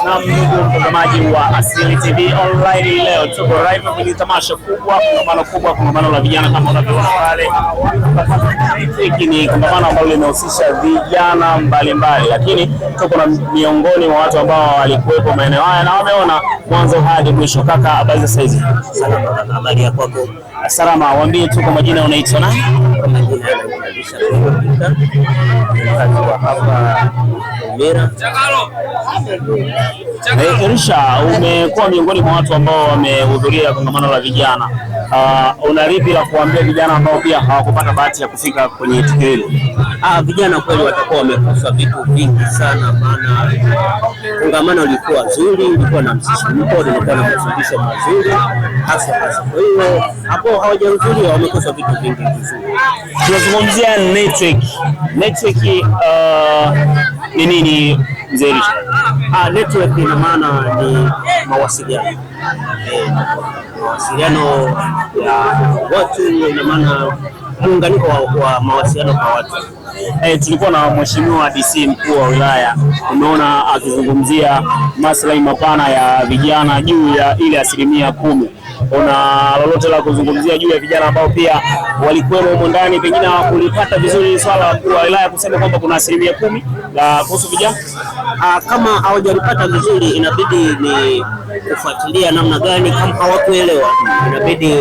Na ndugu mtazamaji wa Asili TV Online, leo tuko live kwenye tamasha kubwa, kongamano la vijana kama unavyoona pale. Hiki ni kongamano ambalo linahusisha vijana mbalimbali, lakini tuko na miongoni mwa watu ambao walikuwepo maeneo haya na wameona mwanzo hadi mwisho. Kaka, habari za saizi? Salama. Habari ya kwako? Salama. Waambie tu kwa majina, unaitwa nani? Kwa majina naitwa hapa Mera. Elisha, umekuwa miongoni mwa watu ambao wamehudhuria kongamano la vijana. Una lipi la kuambia vijana ambao pia hawakupata bahati ya kufika kwenye tukio hili? Vijana kweli watakuwa wamekosa vitu vingi sana, maana kongamano lilikuwa zuri, lilikuwa na msisimko, lilikuwa na mafundisho mazuri hasa. Kwa hiyo hapo hawajahudhuria wamekosa vitu vingi vizuri. Tunazungumzia network. Network ni nini mzee Elisha? Network ina maana ni mawasiliano. Mawasiliano ya watu, ina maana muunganiko wa mawasiliano kwa watu. Tulikuwa na mheshimiwa DC mkuu wa wilaya, umeona akizungumzia maslahi mapana ya vijana juu ya ile 10%. Una lolote la kuzungumzia juu ya vijana ambao pia walikuwa humo ndani, pengine hawakulipata vizuri swala la wilaya kusema kwamba kuna 10% la kuhusu vijana? Kama hawajalipata vizuri, inabidi ni kufuatilia namna gani. Kama hawakuelewa, inabidi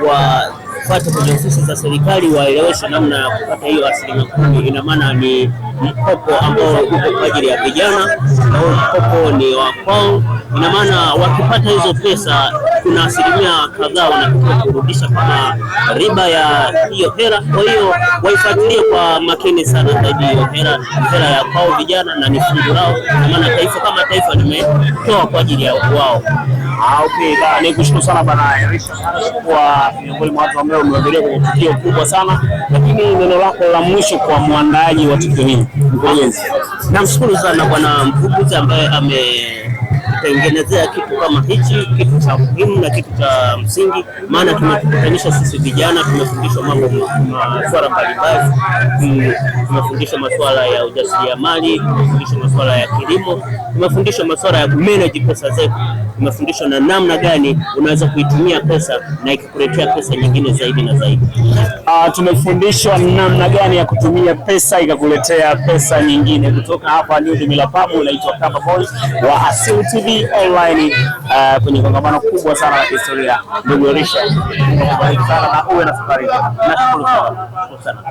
wafuate kwenye ofisi za serikali waeleweshe namna ya kupata hiyo 10%. Ina maana ni mkopo ambao uko kwa ajili ya vijana, na huo mkopo ni wa kwao. Ina maana wakipata hizo pesa, kuna 10% kadhaa wanatakiwa kurudisha kama riba ya hiyo hela. Kwa hiyo waifuatilie kwa makini sana zaidi hiyo hela ya kwao vijana, na ni fungu lao. Ina maana taifa kama taifa limetoa kwa ajili ya wao. Okay, nikushukuru sana bwana Elisha kwa miongoni mwa watu ambao wamehudhuria kwenye tukio kubwa sana, lakini neno lako la mwisho kwa muandaaji wa tukio hili? Namshukuru sana bwana mkurugenzi ambaye ametengenezea kitu kama hichi, kitu cha muhimu na kitu cha msingi, maana tumekutanisha sisi vijana, tumefundishwa masuala mbalimbali, tumefundishwa masuala ya ujasiriamali, tumefundishwa masuala ya kilimo, tumefundishwa masuala ya kumanage pesa zetu, tumefundishwa na namna gani unaweza kuitumia pesa na ikukuletea pesa nyingine zaidi na zaidi. Tumefundishwa namna gani ya kutumia pesa ikakuletea pesa nyingine. Kutoka hapa New Dumila Pabu, naitwa Kama Boy wa Asili TV Online, kwenye kongamano kubwa sana la historia. Ndugu Elisha, sana na uwe na safari. Nashukuru sana.